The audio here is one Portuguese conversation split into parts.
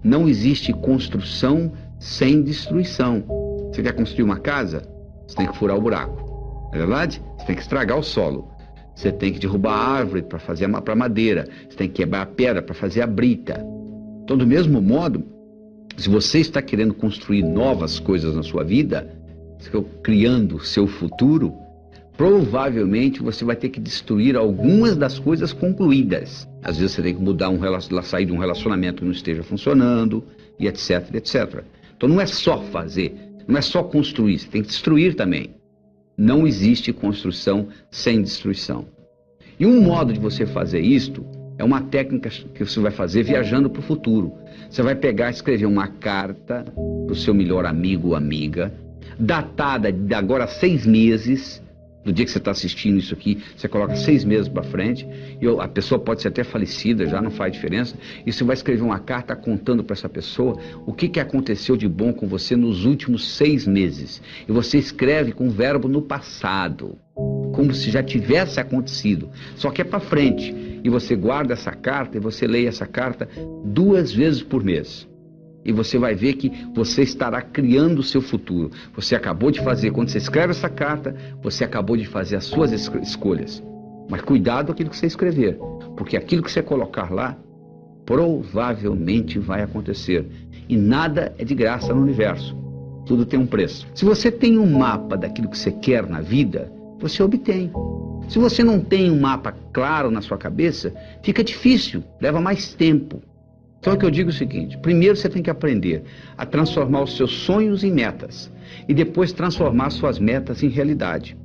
Não existe construção sem destruição. Você quer construir uma casa? Você tem que furar o buraco. Não é verdade? Você tem que estragar o solo. Você tem que derrubar a árvore para fazer para madeira. Você tem que quebrar a pedra para fazer a brita. Então, do mesmo modo, se você está querendo construir novas coisas na sua vida, criando o seu futuro, provavelmente você vai ter que destruir algumas das coisas concluídas. Às vezes você tem que sair de um relacionamento que não esteja funcionando, e etc, etc. Então não é só fazer, não é só construir, você tem que destruir também. Não existe construção sem destruição. E um modo de você fazer isto é uma técnica que você vai fazer viajando para o futuro. Você vai pegar e escrever uma carta para o seu melhor amigo ou amiga, datada de agora 6 meses, do dia que você está assistindo isso aqui, você coloca 6 meses para frente, e a pessoa pode ser até falecida, já não faz diferença, e você vai escrever uma carta contando para essa pessoa o que aconteceu de bom com você nos últimos 6 meses. E você escreve com o verbo no passado, como se já tivesse acontecido, só que é para frente. E você guarda essa carta e você lê essa carta 2 vezes por mês. E você vai ver que você estará criando o seu futuro. Você acabou de fazer, quando você escreve essa carta, você acabou de fazer as suas escolhas. Mas cuidado com aquilo que você escrever, porque aquilo que você colocar lá, provavelmente vai acontecer. E nada é de graça no universo. Tudo tem um preço. Se você tem um mapa daquilo que você quer na vida, você obtém. Se você não tem um mapa claro na sua cabeça, fica difícil, leva mais tempo. Então é que eu digo o seguinte: primeiro você tem que aprender a transformar os seus sonhos em metas e depois transformar suas metas em realidade.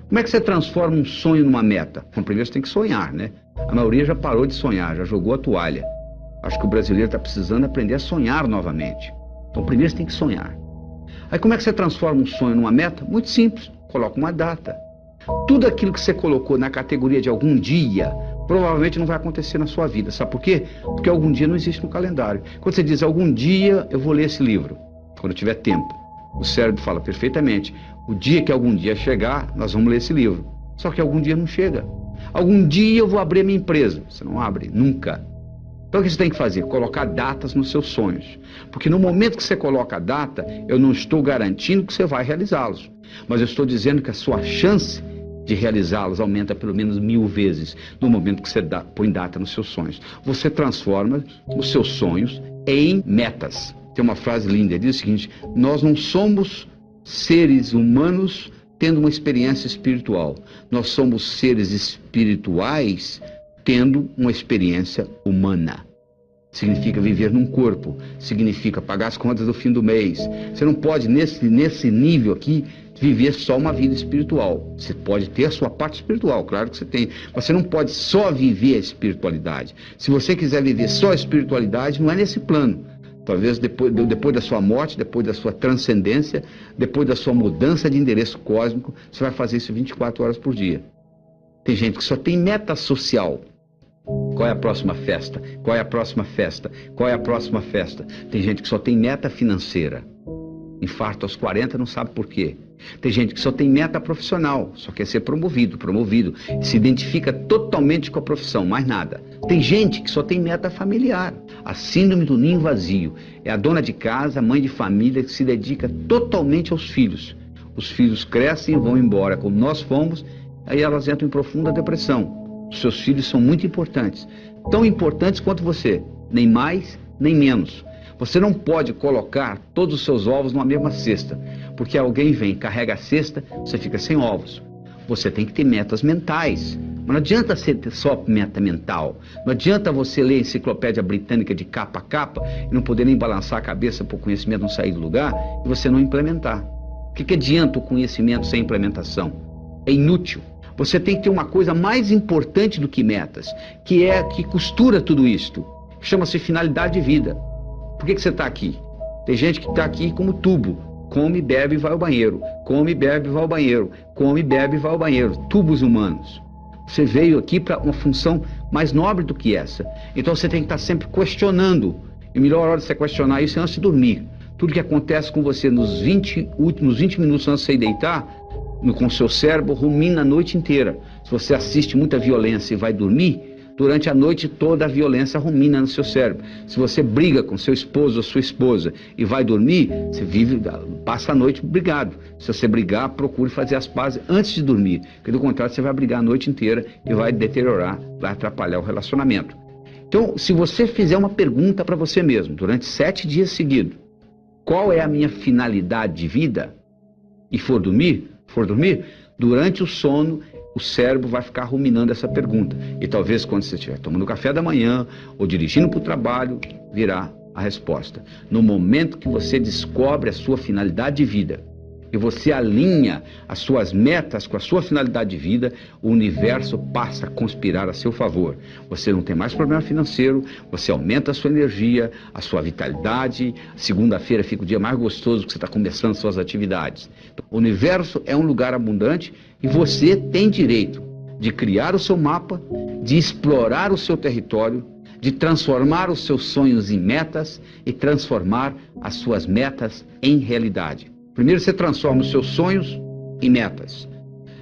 Como é que você transforma um sonho numa meta? Bom, primeiro você tem que sonhar, né? A maioria já parou de sonhar, já jogou a toalha. Acho que o brasileiro está precisando aprender a sonhar novamente. Então primeiro você tem que sonhar. Aí como é que você transforma um sonho numa meta? Muito simples, coloca uma data. Tudo aquilo que você colocou na categoria de algum dia, provavelmente não vai acontecer na sua vida. Sabe por quê? Porque algum dia não existe no calendário. Quando você diz, algum dia eu vou ler esse livro, quando eu tiver tempo, o cérebro fala perfeitamente, o dia que algum dia chegar, nós vamos ler esse livro. Só que algum dia não chega. Algum dia eu vou abrir a minha empresa. Você não abre, nunca. Então o que você tem que fazer? Colocar datas nos seus sonhos. Porque no momento que você coloca a data, eu não estou garantindo que você vai realizá-los. Mas eu estou dizendo que a sua chance de realizá-los aumenta pelo menos 1000 vezes no momento que você põe data nos seus sonhos. Você transforma os seus sonhos em metas. Tem uma frase linda, diz o seguinte: nós não somos seres humanos tendo uma experiência espiritual. Nós somos seres espirituais tendo uma experiência humana. Significa viver num corpo, significa pagar as contas do fim do mês. Você não pode, nesse nível aqui, viver só uma vida espiritual. Você pode ter a sua parte espiritual, claro que você tem. Você não pode só viver a espiritualidade. Se você quiser viver só a espiritualidade, não é nesse plano. Talvez depois da sua morte, depois da sua transcendência, depois da sua mudança de endereço cósmico, você vai fazer isso 24 horas por dia. Tem gente que só tem meta social. Qual é a próxima festa? Qual é a próxima festa? Qual é a próxima festa? Tem gente que só tem meta financeira. Infarto aos 40, não sabe por quê. Tem gente que só tem meta profissional, só quer ser promovido, se identifica totalmente com a profissão, mais nada. Tem gente que só tem meta familiar. A síndrome do ninho vazio. É a dona de casa, a mãe de família que se dedica totalmente aos filhos. Os filhos crescem e vão embora, como nós fomos, aí elas entram em profunda depressão. Os seus filhos são muito importantes, tão importantes quanto você, nem mais, nem menos. Você não pode colocar todos os seus ovos numa mesma cesta, porque alguém vem, carrega a cesta, você fica sem ovos. Você tem que ter metas mentais. Mas não adianta você ter só meta mental. Não adianta você ler a enciclopédia britânica de capa a capa e não poder nem balançar a cabeça para o conhecimento não sair do lugar e você não implementar. O que adianta o conhecimento sem implementação? É inútil. Você tem que ter uma coisa mais importante do que metas, que é que costura tudo isto. Chama-se finalidade de vida. Por que você está aqui? Tem gente que está aqui como tubo. Come, bebe e vai ao banheiro. Come, bebe e vai ao banheiro. Come, bebe e vai ao banheiro. Tubos humanos. Você veio aqui para uma função mais nobre do que essa. Então você tem que estar sempre questionando. E a melhor hora de você questionar isso é antes de dormir. Tudo que acontece com você nos 20 minutos antes de você ir deitar, com o seu cérebro, rumina a noite inteira. Se você assiste muita violência e vai dormir, durante a noite toda a violência rumina no seu cérebro. Se você briga com seu esposo ou sua esposa e vai dormir, você passa a noite brigado. Se você brigar, procure fazer as pazes antes de dormir, porque do contrário você vai brigar a noite inteira e vai deteriorar, vai atrapalhar o relacionamento. Então, se você fizer uma pergunta para você mesmo, durante 7 dias seguidos, qual é a minha finalidade de vida? E for dormir, durante o sono, o cérebro vai ficar ruminando essa pergunta. E talvez quando você estiver tomando café da manhã ou dirigindo para o trabalho, virá a resposta. No momento que você descobre a sua finalidade de vida e você alinha as suas metas com a sua finalidade de vida, o universo passa a conspirar a seu favor. Você não tem mais problema financeiro, você aumenta a sua energia, a sua vitalidade. Segunda-feira fica o dia mais gostoso que você está começando suas atividades. O universo é um lugar abundante e você tem direito de criar o seu mapa, de explorar o seu território, de transformar os seus sonhos em metas e transformar as suas metas em realidade. Primeiro você transforma os seus sonhos em metas.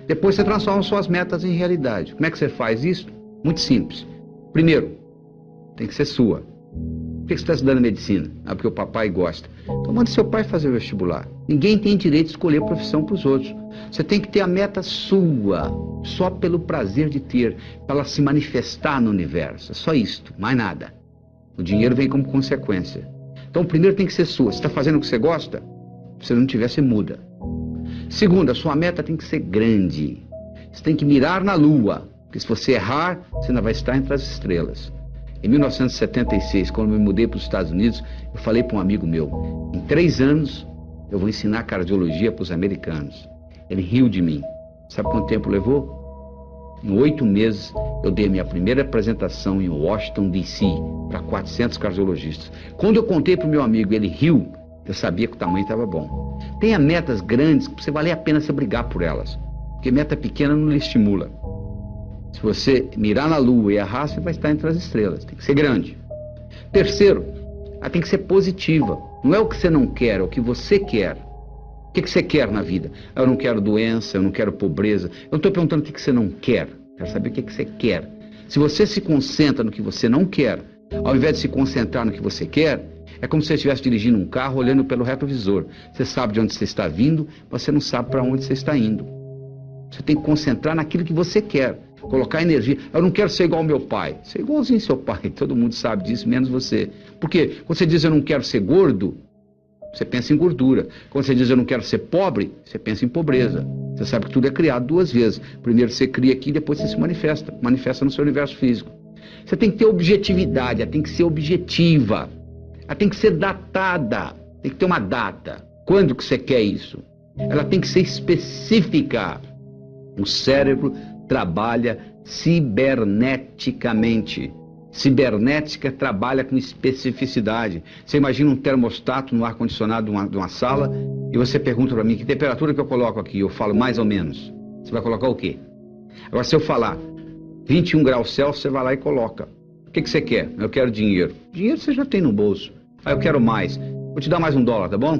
Depois você transforma suas metas em realidade. Como é que você faz isso? Muito simples. Primeiro, tem que ser sua. Por que você está estudando medicina? Ah, porque o papai gosta. Então manda seu pai fazer o vestibular. Ninguém tem direito de escolher profissão para os outros. Você tem que ter a meta sua, só pelo prazer de ter, para ela se manifestar no universo. É só isto, mais nada. O dinheiro vem como consequência. Então primeiro tem que ser sua. Você está fazendo o que você gosta? Se não tiver, você muda. Segundo, a sua meta tem que ser grande. Você tem que mirar na lua, porque se você errar, você ainda vai estar entre as estrelas. Em 1976, quando eu me mudei para os Estados Unidos, eu falei para um amigo meu, em 3 anos eu vou ensinar cardiologia para os americanos. Ele riu de mim. Sabe quanto tempo levou? Em 8 meses eu dei a minha primeira apresentação em Washington, D.C., para 400 cardiologistas. Quando eu contei para o meu amigo, ele riu. Eu sabia que o tamanho estava bom. Tenha metas grandes, que você vale a pena você brigar por elas. Porque meta pequena não lhe estimula. Se você mirar na lua e errar, você vai estar entre as estrelas. Tem que ser grande. Terceiro, ela tem que ser positiva. Não é o que você não quer, é o que você quer. O que você quer na vida? Eu não quero doença, eu não quero pobreza. Eu não estou perguntando o que você não quer. Eu quero saber o que você quer. Se você se concentra no que você não quer, ao invés de se concentrar no que você quer, é como se você estivesse dirigindo um carro olhando pelo retrovisor. Você sabe de onde você está vindo, você não sabe para onde você está indo. Você tem que concentrar naquilo que você quer. Colocar energia. Eu não quero ser igual ao meu pai. Ser igualzinho ao seu pai. Todo mundo sabe disso, menos você. Por quê? Quando você diz eu não quero ser gordo, você pensa em gordura. Quando você diz eu não quero ser pobre, você pensa em pobreza. Você sabe que tudo é criado 2 vezes. Primeiro você cria aqui, depois você se manifesta. Manifesta no seu universo físico. Você tem que ter objetividade, ela tem que ser objetiva. Ela tem que ser datada, tem que ter uma data. Quando que você quer isso? Ela tem que ser específica. O cérebro trabalha ciberneticamente. Cibernética trabalha com especificidade. Você imagina um termostato no ar-condicionado de uma sala e você pergunta para mim que temperatura que eu coloco aqui. Eu falo mais ou menos. Você vai colocar o quê? Agora se eu falar 21 graus Celsius, você vai lá e coloca. O que você quer? Eu quero dinheiro. Dinheiro você já tem no bolso. Ah, eu quero mais. Vou te dar mais $1, tá bom?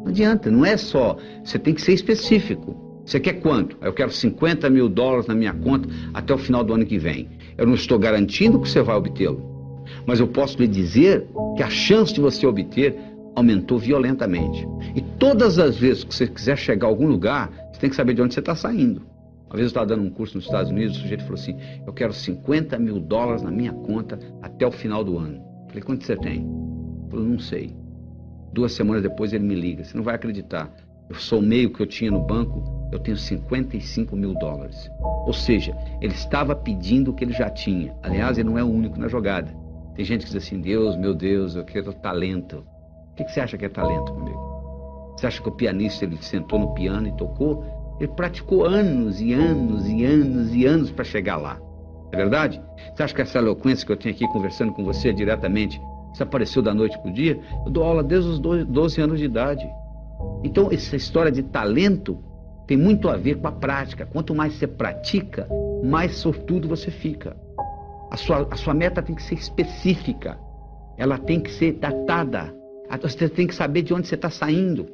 Não adianta, não é só. Você tem que ser específico. Você quer quanto? Eu quero $50 mil na minha conta até o final do ano que vem. Eu não estou garantindo que você vai obtê-lo. Mas eu posso lhe dizer que a chance de você obter aumentou violentamente. E todas as vezes que você quiser chegar a algum lugar, você tem que saber de onde você está saindo. Uma vez eu estava dando um curso nos Estados Unidos, o sujeito falou assim, eu quero $50 mil na minha conta até o final do ano. Eu falei, quanto você tem? Ele falou, não sei. 2 semanas depois ele me liga, você não vai acreditar. Eu somei o que eu tinha no banco, eu tenho $55 mil. Ou seja, ele estava pedindo o que ele já tinha. Aliás, ele não é o único na jogada. Tem gente que diz assim, Deus, meu Deus, eu quero talento. O que você acha que é talento, meu amigo? Você acha que o pianista, ele sentou no piano e tocou? Ele praticou anos e anos e anos e anos para chegar lá. É verdade? Você acha que essa eloquência que eu tenho aqui conversando com você diretamente, isso apareceu da noite para o dia? Eu dou aula desde os 12 anos de idade. Então, essa história de talento tem muito a ver com a prática. Quanto mais você pratica, mais sortudo você fica. A sua meta tem que ser específica. Ela tem que ser datada. Você tem que saber de onde você está saindo.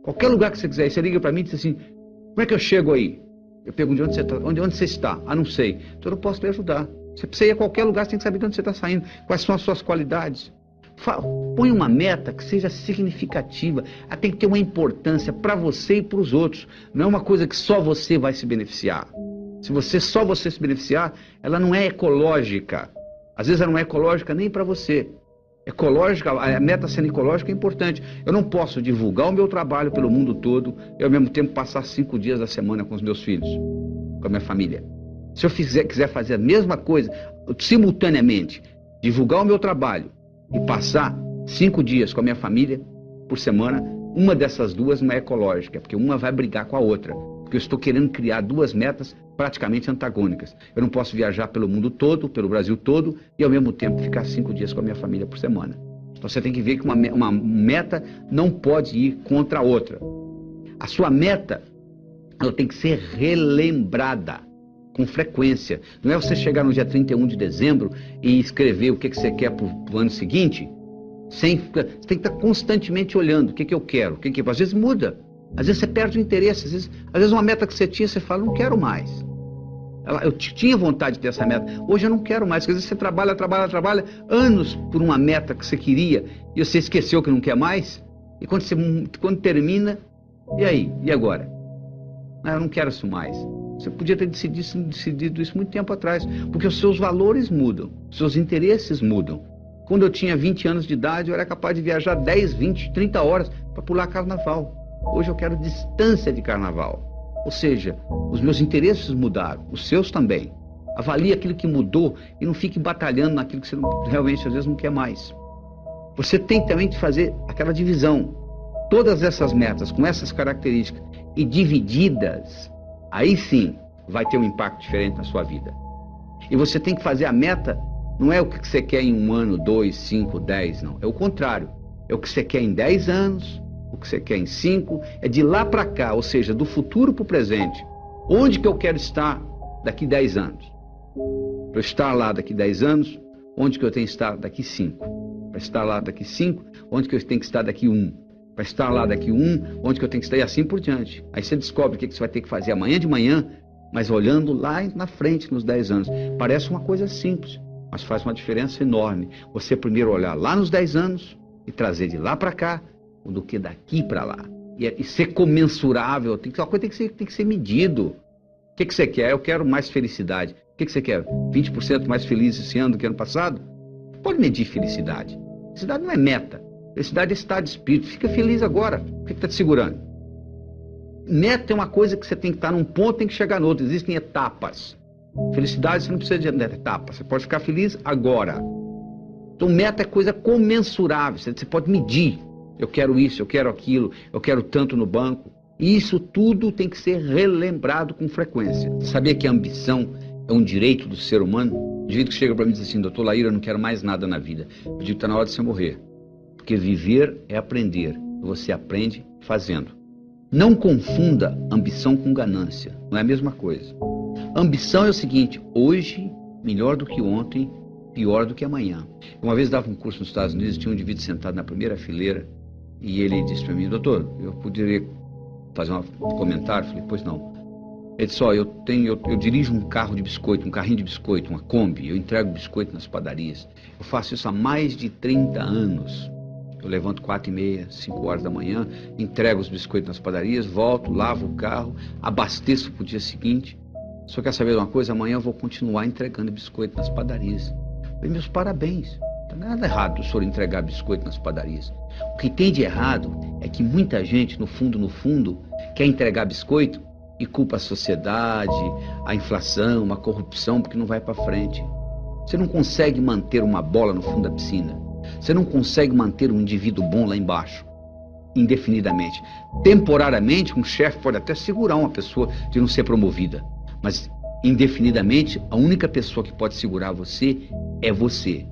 Qualquer lugar que você quiser. Você liga para mim e diz assim, como é que eu chego aí? Eu pergunto onde você está. Onde você está? Ah, não sei. Então eu não posso lhe ajudar. Você precisa ir a qualquer lugar, você tem que saber de onde você está saindo, quais são as suas qualidades. Põe uma meta que seja significativa. Ela tem que ter uma importância para você e para os outros. Não é uma coisa que só você vai se beneficiar. Se só você se beneficiar, ela não é ecológica. Às vezes ela não é ecológica nem para você. Ecológica, a meta sendo ecológica é importante. Eu não posso divulgar o meu trabalho pelo mundo todo e ao mesmo tempo passar 5 dias da semana com os meus filhos, com a minha família. Se eu quiser fazer a mesma coisa, simultaneamente, divulgar o meu trabalho e passar 5 dias com a minha família por semana, uma dessas duas não é ecológica, porque uma vai brigar com a outra. Porque eu estou querendo criar 2 metas praticamente antagônicas. Eu não posso viajar pelo mundo todo, pelo Brasil todo, e ao mesmo tempo ficar 5 dias com a minha família por semana. Então você tem que ver que uma meta não pode ir contra a outra. A sua meta, ela tem que ser relembrada com frequência. Não é você chegar no dia 31 de dezembro e escrever o que você quer para o ano seguinte. Você tem que estar constantemente olhando o que eu quero. Às vezes muda. Às vezes você perde o interesse. Às vezes uma meta que você tinha, você fala, não quero mais. Eu tinha vontade de ter essa meta. Hoje eu não quero mais. Às vezes você trabalha anos por uma meta que você queria e você esqueceu que não quer mais. E quando termina, e aí? E agora? Eu não quero isso mais. Você podia ter decidido isso muito tempo atrás. Porque os seus valores mudam. Os seus interesses mudam. Quando eu tinha 20 anos de idade, eu era capaz de viajar 10, 20, 30 horas para pular carnaval. Hoje eu quero distância de carnaval. Ou seja, os meus interesses mudaram, os seus também. Avalie aquilo que mudou e não fique batalhando naquilo que você realmente às vezes não quer mais. Você tem também de fazer aquela divisão. Todas essas metas com essas características e divididas, aí sim vai ter um impacto diferente na sua vida. E você tem que fazer a meta, não é o que você quer em 1 ano, 2, 5, 10, não. É o contrário. É o que você quer em 10 anos, o que você quer em 5, é de lá para cá, ou seja, do futuro para o presente. Onde que eu quero estar daqui 10 anos? Para eu estar lá daqui 10 anos, onde que eu tenho que estar daqui 5? Para estar lá daqui 5, onde que eu tenho que estar daqui 1? Para estar lá daqui 1, onde que eu tenho que estar e assim por diante. Aí você descobre o que você vai ter que fazer amanhã de manhã, mas olhando lá na frente, nos 10 anos. Parece uma coisa simples, mas faz uma diferença enorme. Você primeiro olhar lá nos 10 anos e trazer de lá para cá, do que daqui para lá. E ser comensurável, uma coisa tem que ser medido. O que você quer? Eu quero mais felicidade. O que você quer? 20% mais feliz esse ano do que ano passado? Pode medir felicidade. Felicidade não é meta. Felicidade é estado de espírito. Fica feliz agora. O que está te segurando? Meta é uma coisa que você tem que estar num ponto, tem que chegar no outro. Existem etapas. Felicidade você não precisa de etapas. Você pode ficar feliz agora. Então meta é coisa comensurável. Você pode medir. Eu quero isso, eu quero aquilo, eu quero tanto no banco. E isso tudo tem que ser relembrado com frequência. Você sabia que a ambição é um direito do ser humano? O indivíduo que chega para mim e diz assim, doutor Laíra, eu não quero mais nada na vida. Eu digo, está na hora de você morrer. Porque viver é aprender. Você aprende fazendo. Não confunda ambição com ganância. Não é a mesma coisa. Ambição é o seguinte, hoje melhor do que ontem, pior do que amanhã. Uma vez dava um curso nos Estados Unidos, tinha um indivíduo sentado na primeira fileira, e ele disse para mim, doutor, eu poderia fazer um comentário? Eu falei, pois não. Ele disse, eu dirijo um carro de biscoito, um carrinho de biscoito, uma Kombi, eu entrego biscoito nas padarias. Eu faço isso há mais de 30 anos. Eu levanto 4h30, 5 horas da manhã, entrego os biscoitos nas padarias, volto, lavo o carro, abasteço para o dia seguinte. Só quer saber de uma coisa? Amanhã eu vou continuar entregando biscoito nas padarias. Eu falei, meus parabéns. Não tem nada errado o senhor entregar biscoito nas padarias. O que tem de errado é que muita gente, no fundo, quer entregar biscoito e culpa a sociedade, a inflação, a corrupção, porque não vai para frente. Você não consegue manter uma bola no fundo da piscina. Você não consegue manter um indivíduo bom lá embaixo, indefinidamente. Temporariamente, um chefe pode até segurar uma pessoa de não ser promovida, mas indefinidamente, a única pessoa que pode segurar você é você.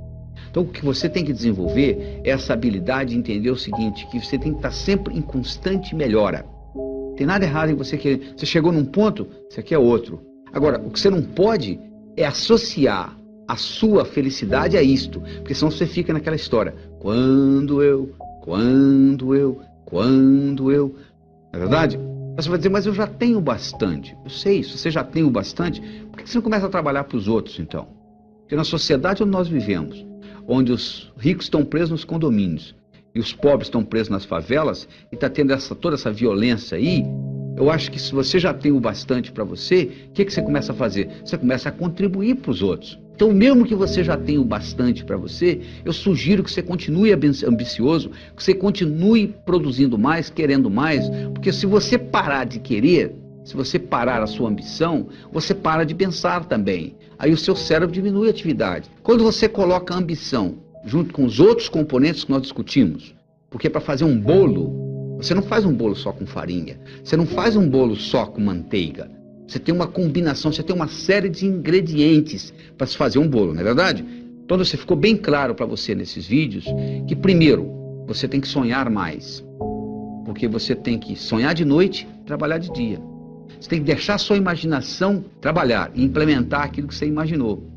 Então, o que você tem que desenvolver é essa habilidade de entender o seguinte, que você tem que estar sempre em constante melhora. Não tem nada errado em você querer. Você chegou num ponto, você quer outro. Agora, o que você não pode é associar a sua felicidade a isto, porque senão você fica naquela história. Quando eu. Não é verdade? Você vai dizer, mas eu já tenho bastante. Eu sei, se você já tem o bastante, por que você não começa a trabalhar para os outros, então? Porque na sociedade onde nós vivemos, onde os ricos estão presos nos condomínios e os pobres estão presos nas favelas, e está tendo toda essa violência aí, eu acho que se você já tem o bastante para você, o que você começa a fazer? Você começa a contribuir para os outros. Então, mesmo que você já tenha o bastante para você, eu sugiro que você continue ambicioso, que você continue produzindo mais, querendo mais, porque se você parar de querer, se você parar a sua ambição, você para de pensar também. Aí o seu cérebro diminui a atividade. Quando você coloca a ambição junto com os outros componentes que nós discutimos, porque para fazer um bolo, você não faz um bolo só com farinha, você não faz um bolo só com manteiga. Você tem uma combinação, você tem uma série de ingredientes para se fazer um bolo, não é verdade? Então, você ficou bem claro para você nesses vídeos que, primeiro, você tem que sonhar mais. Porque você tem que sonhar de noite e trabalhar de dia. Você tem que deixar a sua imaginação trabalhar e implementar aquilo que você imaginou.